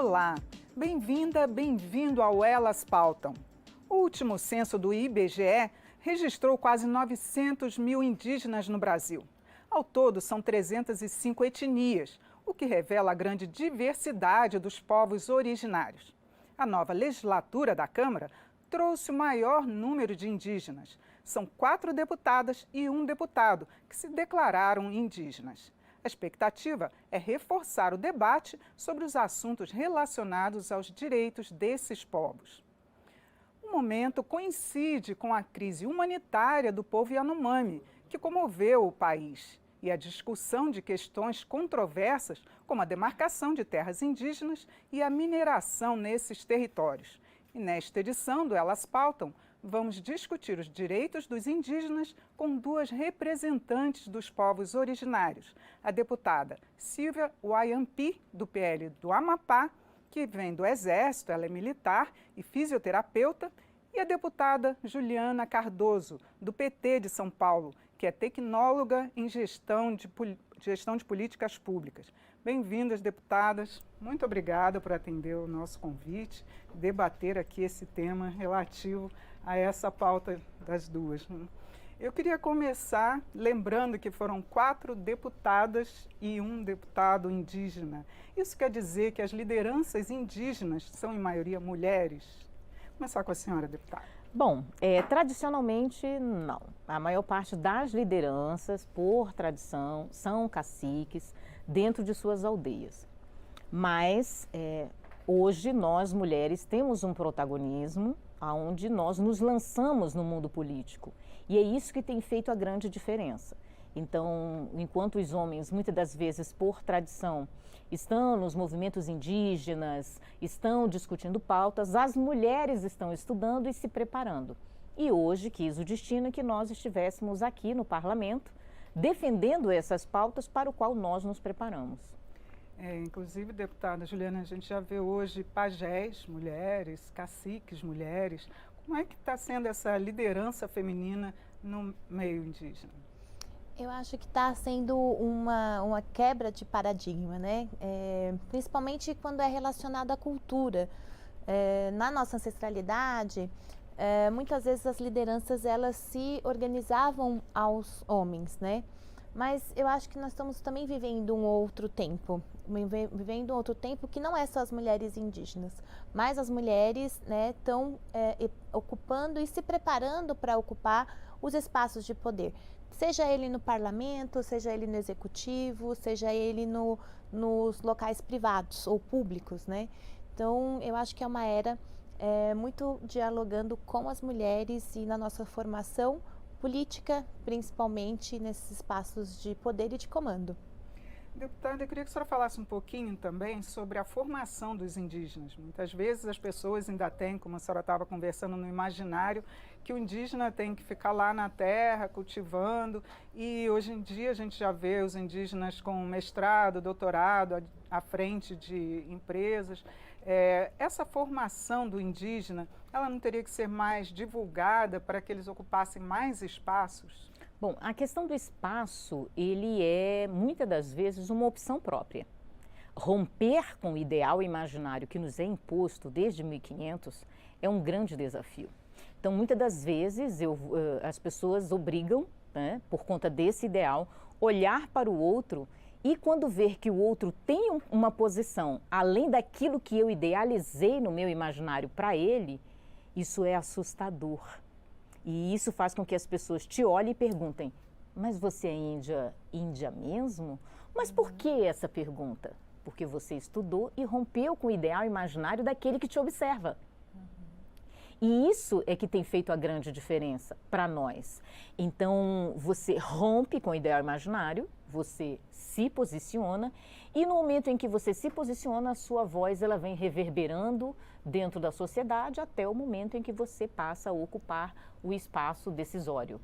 Olá, bem-vinda, bem-vindo ao Elas Pautam. O último censo do IBGE registrou quase 900 mil indígenas no Brasil. Ao todo, são 305 etnias, o que revela a grande diversidade dos povos originários. A nova legislatura da Câmara trouxe o maior número de indígenas. São 4 deputadas e 1 deputado que se declararam indígenas. A expectativa é reforçar o debate sobre os assuntos relacionados aos direitos desses povos. O momento coincide com a crise humanitária do povo Yanomami, que comoveu o país, e a discussão de questões controversas, como a demarcação de terras indígenas e a mineração nesses territórios. E nesta edição do Elas Pautam, vamos discutir os direitos dos indígenas com 2 representantes dos povos originários. A deputada Silvia Wayampi, do PL do Amapá, que vem do Exército, ela é militar e fisioterapeuta, e a deputada Juliana Cardoso, do PT de São Paulo, que é tecnóloga em gestão de políticas públicas. Bem-vindas, deputadas. Muito obrigada por atender o nosso convite, debater aqui esse tema relativo a essa pauta das 2. Eu queria começar lembrando que foram 4 deputadas e 1 deputado indígena. Isso quer dizer que as lideranças indígenas são, em maioria, mulheres? Vou começar com a senhora, deputada. Bom, tradicionalmente não. A maior parte das lideranças, por tradição, são caciques dentro de suas aldeias. Mas hoje nós, mulheres, temos um protagonismo onde nós nos lançamos no mundo político. E é isso que tem feito a grande diferença. Então, enquanto os homens, muitas das vezes, por tradição, estão nos movimentos indígenas, estão discutindo pautas, as mulheres estão estudando e se preparando. E hoje quis o destino que nós estivéssemos aqui no parlamento, defendendo essas pautas para o qual nós nos preparamos. Inclusive, deputada Juliana, a gente já vê hoje pajés, mulheres, caciques, mulheres. Como é que está sendo essa liderança feminina no meio indígena? Eu acho que está sendo uma quebra de paradigma, né? Principalmente quando é relacionado à cultura. Na nossa ancestralidade, muitas vezes as lideranças elas se organizavam aos homens, né? Mas eu acho que nós estamos também vivendo um outro tempo, que não é só as mulheres indígenas, mas as mulheres, né, estão ocupando e se preparando para ocupar os espaços de poder. Seja ele no parlamento, seja ele no executivo, seja ele nos locais privados ou públicos, né? Então, eu acho que é uma era muito dialogando com as mulheres e na nossa formação política, principalmente nesses espaços de poder e de comando. Deputada, eu queria que a senhora falasse um pouquinho também sobre a formação dos indígenas. Muitas vezes as pessoas ainda têm, como a senhora estava conversando, no imaginário, que o indígena tem que ficar lá na terra, cultivando, e hoje em dia a gente já vê os indígenas com mestrado, doutorado, à frente de empresas. Essa formação do indígena, ela não teria que ser mais divulgada para que eles ocupassem mais espaços? Bom, a questão do espaço, ele é muitas das vezes uma opção própria. Romper com o ideal imaginário que nos é imposto desde 1500 é um grande desafio. Então, muitas das vezes as pessoas obrigam, né, por conta desse ideal, olhar para o outro e quando ver que o outro tem uma posição além daquilo que eu idealizei no meu imaginário para ele, isso é assustador. E isso faz com que as pessoas te olhem e perguntem, mas você é índia mesmo? Mas por que essa pergunta? Porque você estudou e rompeu com o ideal imaginário daquele que te observa. E isso é que tem feito a grande diferença para nós. Então, você rompe com o ideal imaginário, você se posiciona e no momento em que você se posiciona, a sua voz ela vem reverberando dentro da sociedade até o momento em que você passa a ocupar o espaço decisório.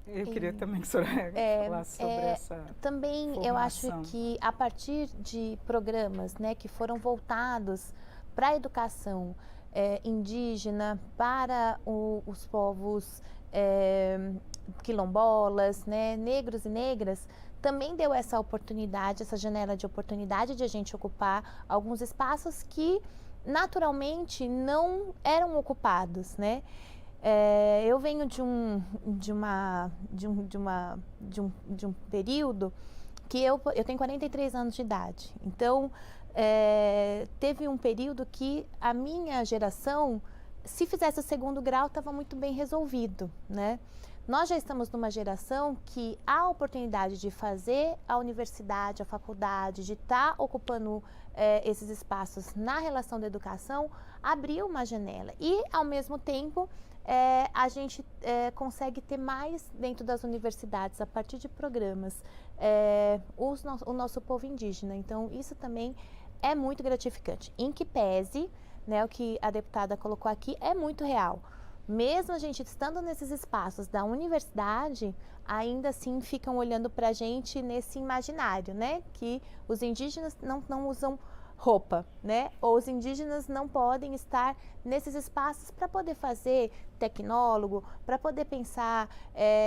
Eu queria também que a senhora falasse sobre essa também formação. Eu acho que a partir de programas, né, que foram voltados para a educação indígena, para os povos quilombolas, né, negros e negras, também deu essa oportunidade, essa janela de oportunidade de a gente ocupar alguns espaços que naturalmente não eram ocupados, né? Eu venho de um período que eu tenho 43 anos de idade, então teve um período que a minha geração, se fizesse o segundo grau, estava muito bem resolvido, né? Nós já estamos numa geração que a oportunidade de fazer a universidade, a faculdade, de estar ocupando esses espaços na relação da educação, abriu uma janela. E, ao mesmo tempo, a gente consegue ter mais dentro das universidades, a partir de programas, o nosso povo indígena. Então, isso também é muito gratificante. Em que pese, né, o que a deputada colocou aqui é muito real. Mesmo a gente estando nesses espaços da universidade, ainda assim ficam olhando para a gente nesse imaginário, né? Que os indígenas não usam roupa, né? Ou os indígenas não podem estar nesses espaços para poder fazer tecnólogo, para poder pensar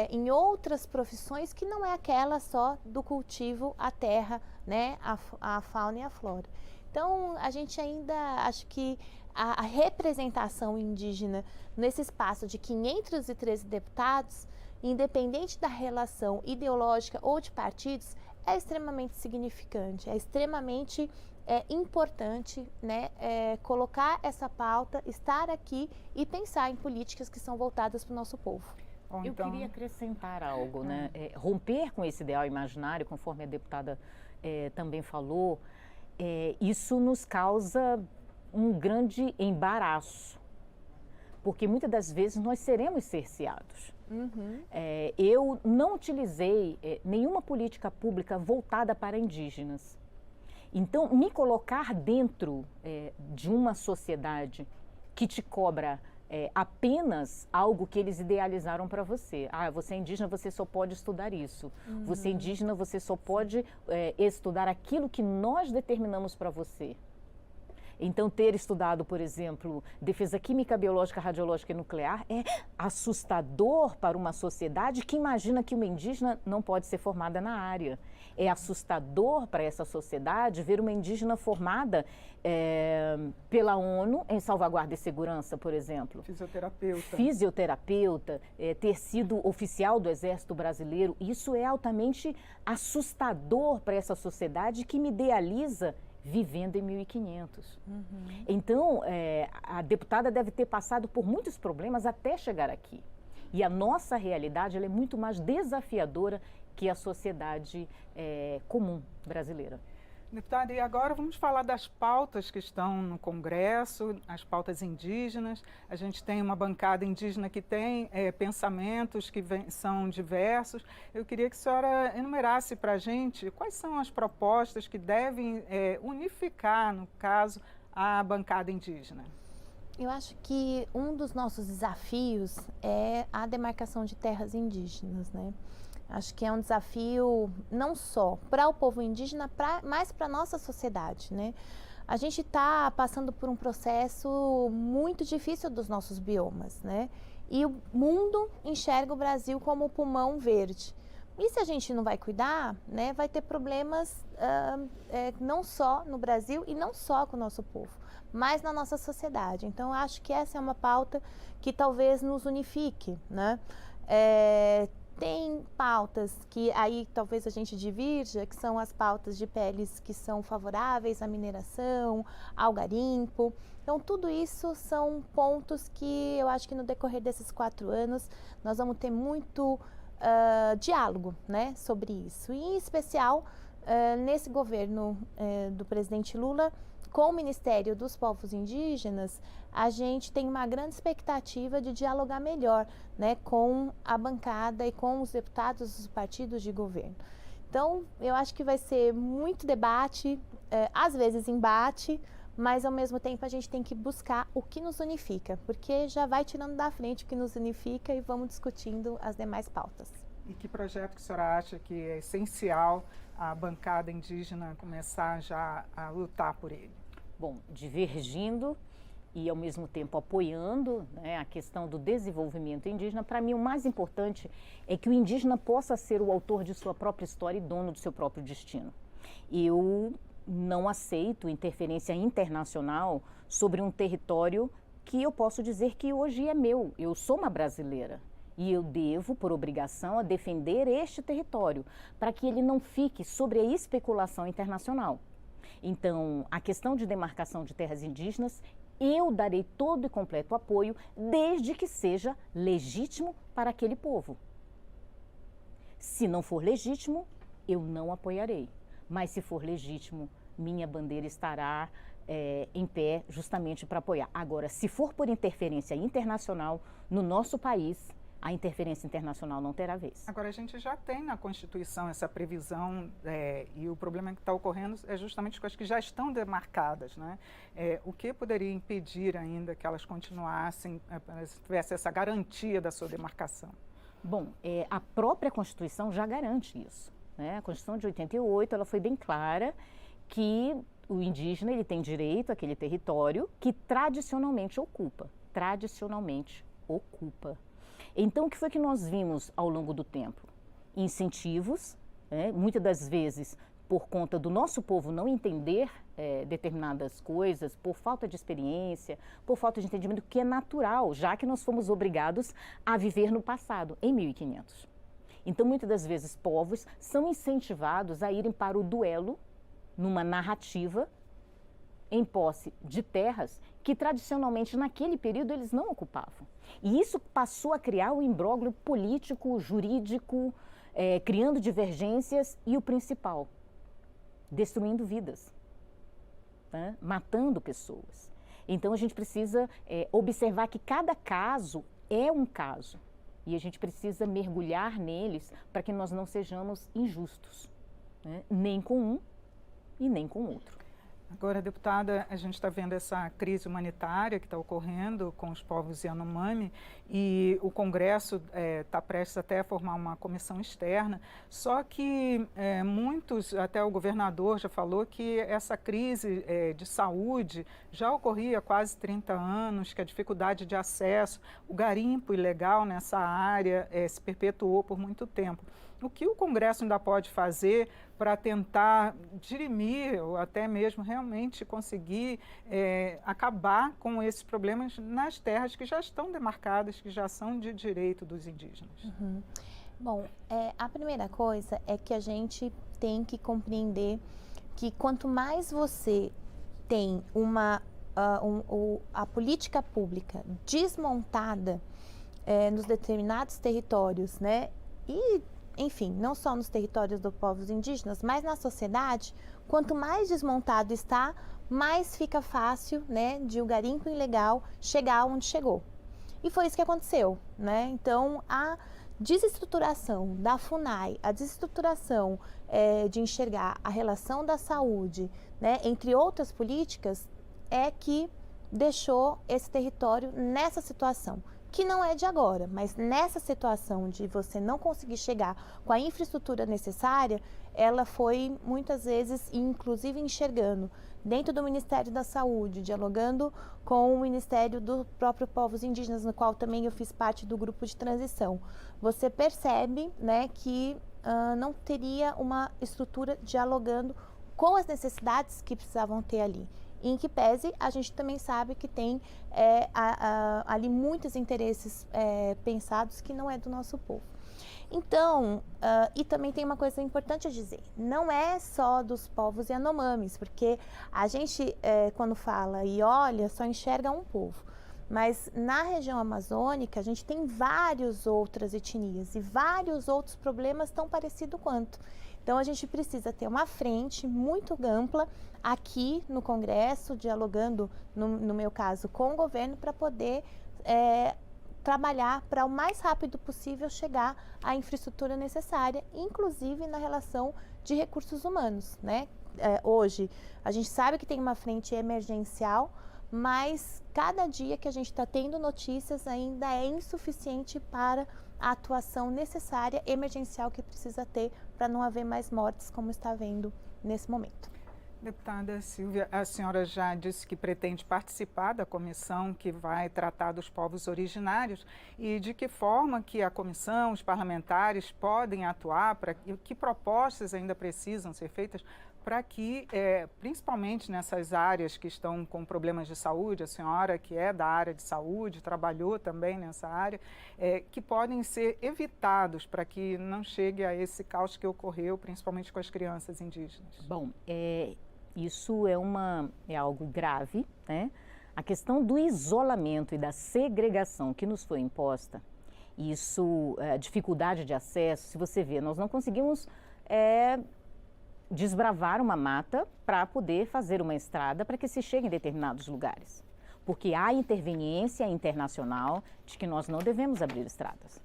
em outras profissões que não é aquela só do cultivo à terra, né? A fauna e a flora. Então, a gente ainda acho que a representação indígena nesse espaço de 513 deputados, independente da relação ideológica ou de partidos, é extremamente significante, é extremamente importante, né, colocar essa pauta, estar aqui e pensar em políticas que são voltadas para o nosso povo. Bom, eu queria acrescentar algo, né? Romper com esse ideal imaginário, conforme a deputada também falou, isso nos causa um grande embaraço, porque muitas das vezes nós seremos cerceados. Uhum. Eu não utilizei nenhuma política pública voltada para indígenas. Então, me colocar dentro de uma sociedade que te cobra apenas algo que eles idealizaram para você. Ah, você é indígena, você só pode estudar isso. Uhum. Você é indígena, você só pode estudar aquilo que nós determinamos para você. Então, ter estudado, por exemplo, defesa química, biológica, radiológica e nuclear é assustador para uma sociedade que imagina que uma indígena não pode ser formada na área. É assustador para essa sociedade ver uma indígena formada pela ONU em salvaguarda e segurança, por exemplo. Fisioterapeuta, ter sido oficial do Exército Brasileiro. Isso é altamente assustador para essa sociedade que me idealiza vivendo em 1500. Uhum. Então, a deputada deve ter passado por muitos problemas até chegar aqui. E a nossa realidade ela é muito mais desafiadora que a sociedade comum brasileira. Deputada, e agora vamos falar das pautas que estão no Congresso, as pautas indígenas. A gente tem uma bancada indígena que tem pensamentos que são diversos. Eu queria que a senhora enumerasse para a gente quais são as propostas que devem unificar, no caso, a bancada indígena. Eu acho que um dos nossos desafios é a demarcação de terras indígenas, né? Acho que é um desafio não só para o povo indígena, mas para a nossa sociedade, né? A gente está passando por um processo muito difícil dos nossos biomas, né? E o mundo enxerga o Brasil como o pulmão verde. E se a gente não vai cuidar, né, vai ter problemas não só no Brasil e não só com o nosso povo, mas na nossa sociedade. Então, acho que essa é uma pauta que talvez nos unifique, né? Tem pautas que aí talvez a gente divirja, que são as pautas de PLs que são favoráveis à mineração, ao garimpo. Então, tudo isso são pontos que eu acho que no decorrer desses 4 anos nós vamos ter muito diálogo, né, sobre isso. E, em especial, nesse governo do presidente Lula, com o Ministério dos Povos Indígenas, a gente tem uma grande expectativa de dialogar melhor, né, com a bancada e com os deputados dos partidos de governo. Então, eu acho que vai ser muito debate, às vezes embate, mas ao mesmo tempo a gente tem que buscar o que nos unifica, porque já vai tirando da frente o que nos unifica e vamos discutindo as demais pautas. E que projeto que a senhora acha que é essencial a bancada indígena começar já a lutar por ele? Bom, divergindo e ao mesmo tempo apoiando, né, a questão do desenvolvimento indígena. Para mim, o mais importante é que o indígena possa ser o autor de sua própria história e dono do seu próprio destino. Eu não aceito interferência internacional sobre um território que eu posso dizer que hoje é meu. Eu sou uma brasileira e eu devo, por obrigação, a defender este território para que ele não fique sobre a especulação internacional. Então, a questão de demarcação de terras indígenas, eu darei todo e completo apoio, desde que seja legítimo para aquele povo. Se não for legítimo, eu não apoiarei. Mas se for legítimo, minha bandeira estará em pé justamente para apoiar. Agora, se for por interferência internacional, no nosso país, a interferência internacional não terá vez. Agora, a gente já tem na Constituição essa previsão e o problema que está ocorrendo é justamente com as que já estão demarcadas, né? O que poderia impedir ainda que elas continuassem, se tivesse essa garantia da sua demarcação? Bom, a própria Constituição já garante isso, né? A Constituição de 88, ela foi bem clara que o indígena ele tem direito àquele território que tradicionalmente ocupa. Então, o que foi que nós vimos ao longo do tempo? Incentivos, muitas das vezes por conta do nosso povo não entender determinadas coisas, por falta de experiência, por falta de entendimento, que é natural, já que nós fomos obrigados a viver no passado, em 1500. Então, muitas das vezes, povos são incentivados a irem para o duelo numa narrativa em posse de terras que tradicionalmente naquele período eles não ocupavam. E isso passou a criar um imbróglio político, jurídico, criando divergências e o principal, destruindo vidas, né? Matando pessoas. Então a gente precisa observar que cada caso é um caso e a gente precisa mergulhar neles para que nós não sejamos injustos, né? Nem com um e nem com o outro. Agora, deputada, a gente está vendo essa crise humanitária que está ocorrendo com os povos Yanomami e o Congresso está prestes até a formar uma comissão externa, só que muitos, até o governador já falou que essa crise de saúde já ocorria há quase 30 anos, que a dificuldade de acesso, o garimpo ilegal nessa área se perpetuou por muito tempo. O que o Congresso ainda pode fazer para tentar dirimir ou até mesmo realmente conseguir acabar com esses problemas nas terras que já estão demarcadas, que já são de direito dos indígenas? Uhum. Bom, a primeira coisa é que a gente tem que compreender que quanto mais você tem a política pública desmontada nos determinados territórios, né, e enfim, não só nos territórios dos povos indígenas, mas na sociedade, quanto mais desmontado está, mais fica fácil, né, de o garimpo ilegal chegar onde chegou. E foi isso que aconteceu, né? Então, a desestruturação da FUNAI, a desestruturação de enxergar a relação da saúde, né, entre outras políticas, é que deixou esse território nessa situação. Que não é de agora, mas nessa situação de você não conseguir chegar com a infraestrutura necessária, ela foi muitas vezes, inclusive enxergando dentro do Ministério da Saúde, dialogando com o Ministério dos próprios povos indígenas, no qual também eu fiz parte do grupo de transição. Você percebe, né, que não teria uma estrutura dialogando com as necessidades que precisavam ter ali. Em que pese, a gente também sabe que tem ali muitos interesses pensados que não é do nosso povo. Então, e também tem uma coisa importante a dizer, não é só dos povos Yanomamis, porque a gente, quando fala e olha, só enxerga um povo. Mas na região amazônica, a gente tem várias outras etnias e vários outros problemas tão parecidos quanto. Então, a gente precisa ter uma frente muito ampla aqui no Congresso, dialogando, no meu caso, com o governo, para poder trabalhar para o mais rápido possível chegar à infraestrutura necessária, inclusive na relação de recursos humanos, né? Hoje, a gente sabe que tem uma frente emergencial, mas cada dia que a gente está tendo notícias ainda é insuficiente para a atuação necessária, emergencial, que precisa ter para não haver mais mortes como está havendo nesse momento. Deputada Silvia, a senhora já disse que pretende participar da comissão que vai tratar dos povos originários e de que forma que a comissão, os parlamentares podem atuar, para que propostas ainda precisam ser feitas para que, principalmente nessas áreas que estão com problemas de saúde, a senhora que é da área de saúde, trabalhou também nessa área, que podem ser evitados para que não chegue a esse caos que ocorreu, principalmente com as crianças indígenas. Bom, isso é algo grave, né? A questão do isolamento e da segregação que nos foi imposta, isso, dificuldade de acesso, se você vê, nós não conseguimos desbravar uma mata para poder fazer uma estrada para que se chegue em determinados lugares. Porque há interveniência internacional de que nós não devemos abrir estradas.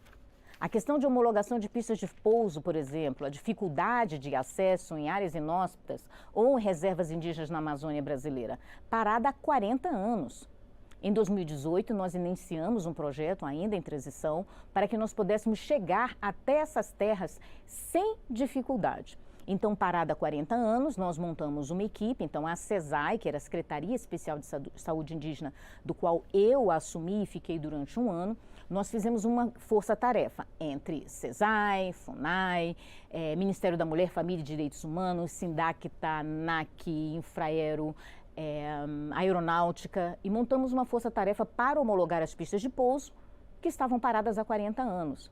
A questão de homologação de pistas de pouso, por exemplo, a dificuldade de acesso em áreas inóspitas ou em reservas indígenas na Amazônia brasileira, parada há 40 anos. Em 2018, nós iniciamos um projeto ainda em transição para que nós pudéssemos chegar até essas terras sem dificuldade. Então, parada há 40 anos, nós montamos uma equipe, então a SESAI, que era a Secretaria Especial de Saúde Indígena, do qual eu assumi e fiquei durante um ano, nós fizemos uma força-tarefa entre SESAI, FUNAI, Ministério da Mulher, Família e Direitos Humanos, Sindacta, ANAC, Infraero, Aeronáutica, e montamos uma força-tarefa para homologar as pistas de pouso que estavam paradas há 40 anos.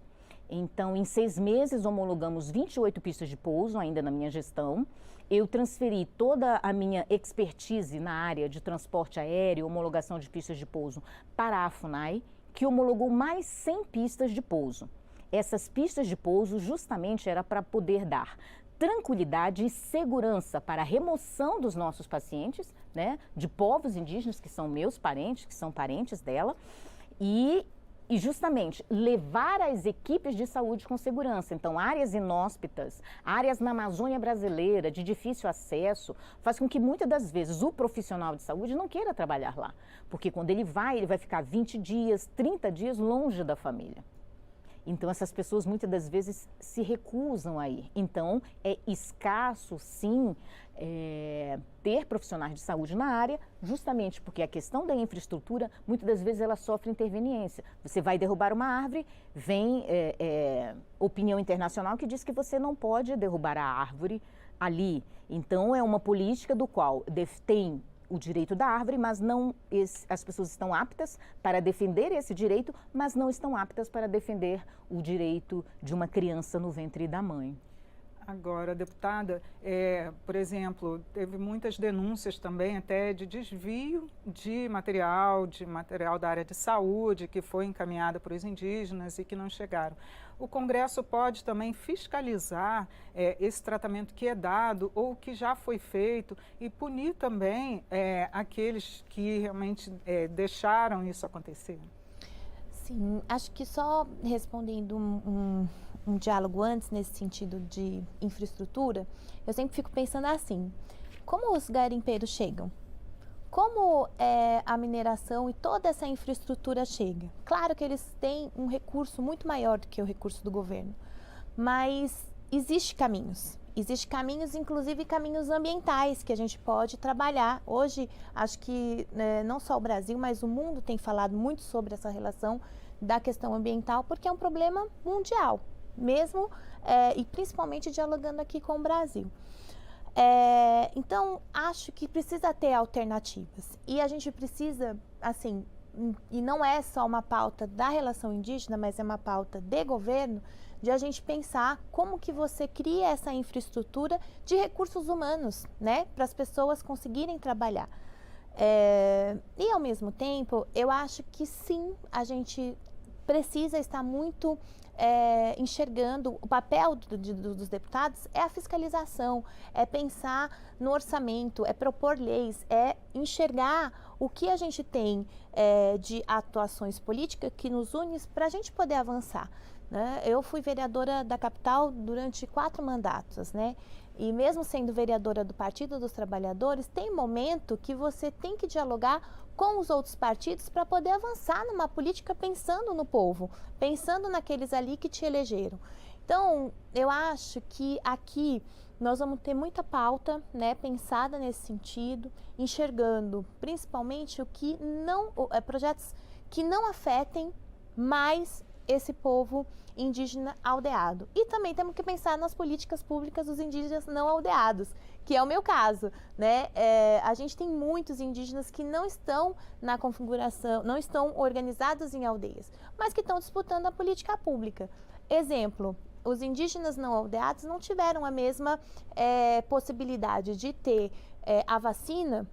Então, em 6 meses, homologamos 28 pistas de pouso, ainda na minha gestão. Eu transferi toda a minha expertise na área de transporte aéreo, homologação de pistas de pouso, para a FUNAI, que homologou mais 100 pistas de pouso. Essas pistas de pouso justamente era para poder dar tranquilidade e segurança para a remoção dos nossos pacientes, né, de povos indígenas que são meus parentes, que são parentes dela, e justamente levar as equipes de saúde com segurança. Então, áreas inóspitas, áreas na Amazônia brasileira de difícil acesso, faz com que muitas das vezes o profissional de saúde não queira trabalhar lá. Porque quando ele vai ficar 20 dias, 30 dias longe da família. Então, essas pessoas muitas das vezes se recusam a ir. Então, é escasso, sim, ter profissionais de saúde na área, justamente porque a questão da infraestrutura, muitas das vezes, ela sofre interveniência. Você vai derrubar uma árvore, vem opinião internacional que diz que você não pode derrubar a árvore ali. Então, é uma política do qual tem o direito da árvore, mas não as pessoas estão aptas para defender esse direito, mas não estão aptas para defender o direito de uma criança no ventre da mãe. Agora, deputada, por exemplo, teve muitas denúncias também até de desvio de material da área de saúde que foi encaminhada para os indígenas e que não chegaram. O Congresso pode também fiscalizar esse tratamento que é dado ou que já foi feito e punir também aqueles que realmente deixaram isso acontecer? Sim, acho que só respondendo um diálogo antes nesse sentido de infraestrutura, eu sempre fico pensando assim, como os garimpeiros chegam? Como a mineração e toda essa infraestrutura chega? Claro que eles têm um recurso muito maior do que o recurso do governo, mas existem caminhos, inclusive caminhos ambientais que a gente pode trabalhar. Hoje, acho que não só o Brasil, mas o mundo tem falado muito sobre essa relação da questão ambiental, porque é um problema mundial, mesmo e principalmente dialogando aqui com o Brasil. Então, acho que precisa ter alternativas e a gente precisa, assim, e não é só uma pauta da relação indígena, mas é uma pauta de governo, de a gente pensar como que você cria essa infraestrutura de recursos humanos, né, para as pessoas conseguirem trabalhar. E ao mesmo tempo, eu acho que sim, a gente precisa estar muito enxergando o papel dos deputados é a fiscalização, é pensar no orçamento, é propor leis, é enxergar o que a gente tem de atuações políticas que nos une para a gente poder avançar, né? Eu fui vereadora da capital durante 4 mandatos, né? E mesmo sendo vereadora do Partido dos Trabalhadores, tem momento que você tem que dialogar com os outros partidos para poder avançar numa política pensando no povo, pensando naqueles ali que te elegeram. Então, eu acho que aqui nós vamos ter muita pauta, né, pensada nesse sentido, enxergando principalmente o que não, projetos que não afetem mais esse povo indígena aldeado. E também temos que pensar nas políticas públicas dos indígenas não aldeados, que é o meu caso, né? A gente tem muitos indígenas que não estão na configuração, não estão organizados em aldeias, mas que estão disputando a política pública. Exemplo, os indígenas não aldeados não tiveram a mesma possibilidade de ter a vacina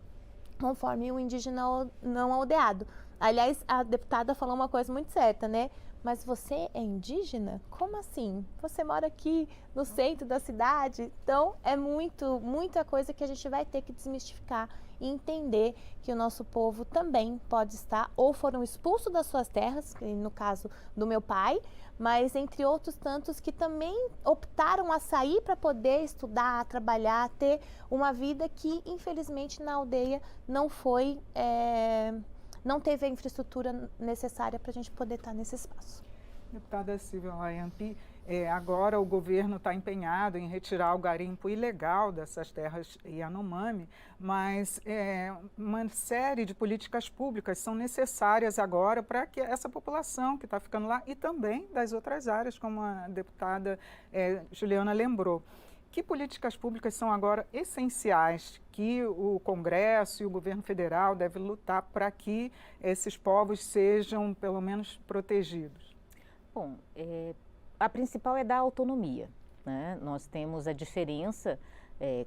conforme o indígena não aldeado. Aliás, a deputada falou uma coisa muito certa, né? Mas você é indígena? Como assim? Você mora aqui no centro da cidade? Então, é muita coisa que a gente vai ter que desmistificar e entender que o nosso povo também pode estar, ou foram expulsos das suas terras, no caso do meu pai, mas entre outros tantos que também optaram a sair para poder estudar, trabalhar, ter uma vida que, infelizmente, na aldeia não foi... não teve a infraestrutura necessária para a gente poder estar nesse espaço. Deputada Silvia Layampi, agora o governo está empenhado em retirar o garimpo ilegal dessas terras Yanomami, mas uma série de políticas públicas são necessárias agora para que essa população que está ficando lá e também das outras áreas, como a deputada Juliana lembrou. Que políticas públicas são agora essenciais que o Congresso e o governo federal devem lutar para que esses povos sejam, pelo menos, protegidos? Bom, a principal é da autonomia, né? Nós temos a diferença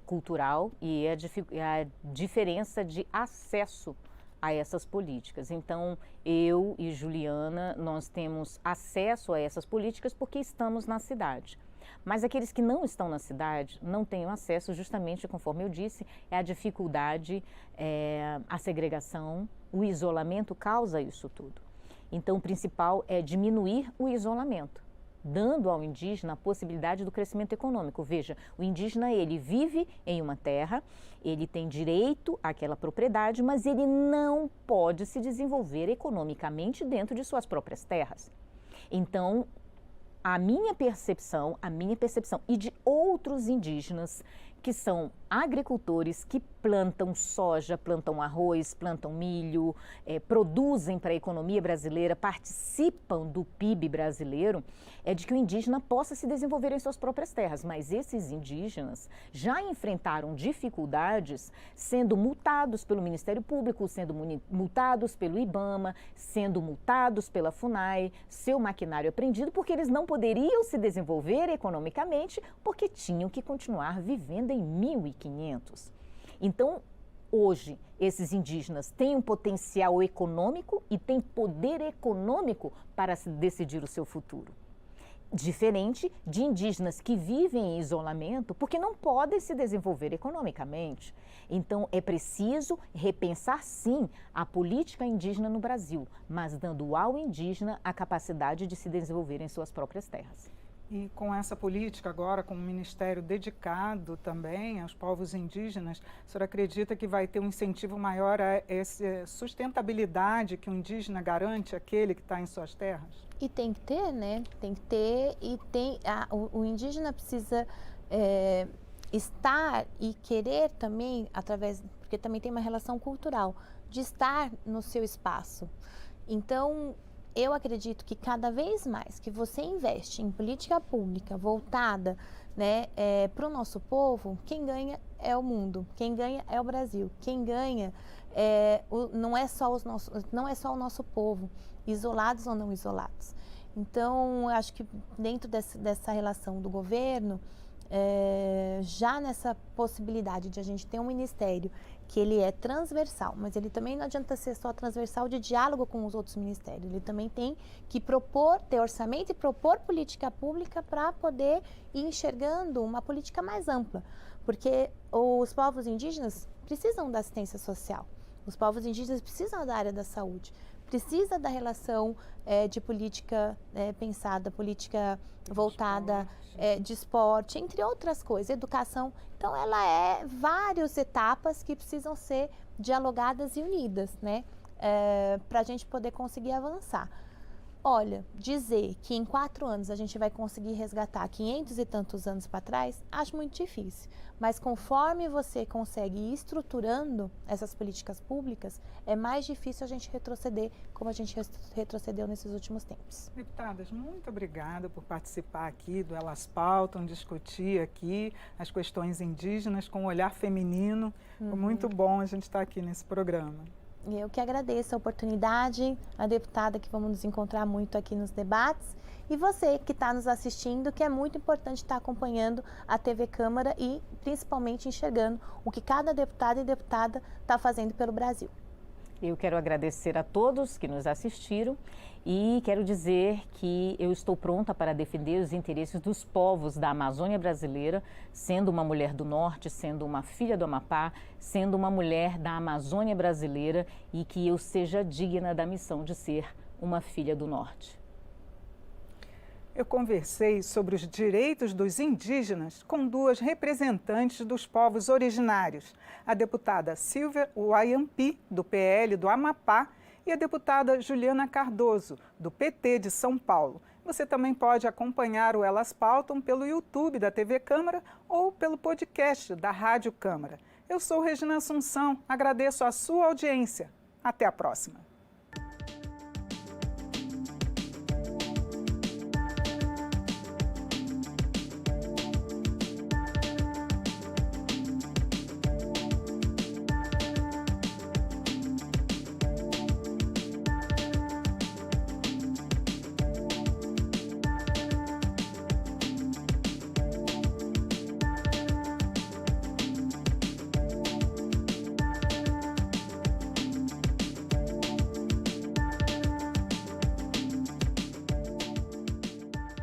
cultural e a diferença de acesso a essas políticas. Então, eu e Juliana, nós temos acesso a essas políticas porque estamos na cidade. Mas aqueles que não estão na cidade não têm acesso, justamente, conforme eu disse, a dificuldade, a segregação, o isolamento causa isso tudo. Então, o principal é diminuir o isolamento, dando ao indígena a possibilidade do crescimento econômico. Veja, o indígena, ele vive em uma terra, ele tem direito àquela propriedade, mas ele não pode se desenvolver economicamente dentro de suas próprias terras. Então, a minha percepção e de outros indígenas que são agricultores, que plantam soja, plantam arroz, plantam milho, produzem para a economia brasileira, participam do PIB brasileiro, é de que o indígena possa se desenvolver em suas próprias terras. Mas esses indígenas já enfrentaram dificuldades sendo multados pelo Ministério Público, sendo multados pelo IBAMA, sendo multados pela FUNAI, seu maquinário apreendido, porque eles não poderiam se desenvolver economicamente, porque tinham que continuar vivendo em 1500. Então, hoje, esses indígenas têm um potencial econômico e têm poder econômico para decidir o seu futuro. Diferente de indígenas que vivem em isolamento porque não podem se desenvolver economicamente. Então, é preciso repensar, sim, a política indígena no Brasil, mas dando ao indígena a capacidade de se desenvolver em suas próprias terras. E com essa política agora, com um ministério dedicado também aos povos indígenas, a senhora acredita que vai ter um incentivo maior a essa sustentabilidade que o indígena garante àquele que está em suas terras? E tem que ter, né? Tem que ter, e o indígena precisa estar e querer também, porque também tem uma relação cultural, de estar no seu espaço. Então, eu acredito que cada vez mais que você investe em política pública voltada, né, para o nosso povo, quem ganha é o mundo, quem ganha é o Brasil, quem ganha não é só o nosso povo, isolados ou não isolados. Então, acho que dentro dessa relação do governo, já nessa possibilidade de a gente ter um ministério que ele é transversal, mas ele também não adianta ser só transversal de diálogo com os outros ministérios, ele também tem que ter orçamento e propor política pública para poder ir enxergando uma política mais ampla, porque os povos indígenas precisam da assistência social, os povos indígenas precisam da área da saúde, precisa da relação de política pensada, política voltada de esporte, entre outras coisas, educação. Então, ela é várias etapas que precisam ser dialogadas e unidas, né, para a gente poder conseguir avançar. Olha, dizer que em 4 anos a gente vai conseguir resgatar 500 e tantos anos para trás, acho muito difícil. Mas conforme você consegue ir estruturando essas políticas públicas, é mais difícil a gente retroceder como a gente retrocedeu nesses últimos tempos. Deputadas, muito obrigada por participar aqui do Elas Pautam, discutir aqui as questões indígenas com um olhar feminino. Foi muito bom a gente estar aqui nesse programa. Eu que agradeço a oportunidade, a deputada, que vamos nos encontrar muito aqui nos debates, e você que está nos assistindo, que é muito importante estar acompanhando a TV Câmara e principalmente enxergando o que cada deputado e deputada está fazendo pelo Brasil. Eu quero agradecer a todos que nos assistiram e quero dizer que eu estou pronta para defender os interesses dos povos da Amazônia brasileira, sendo uma mulher do Norte, sendo uma filha do Amapá, sendo uma mulher da Amazônia brasileira e que eu seja digna da missão de ser uma filha do Norte. Eu conversei sobre os direitos dos indígenas com 2 representantes dos povos originários, a deputada Silvia Wayampi, do PL do Amapá, e a deputada Juliana Cardoso, do PT de São Paulo. Você também pode acompanhar o Elas Pautam pelo YouTube da TV Câmara ou pelo podcast da Rádio Câmara. Eu sou Regina Assunção, agradeço a sua audiência. Até a próxima.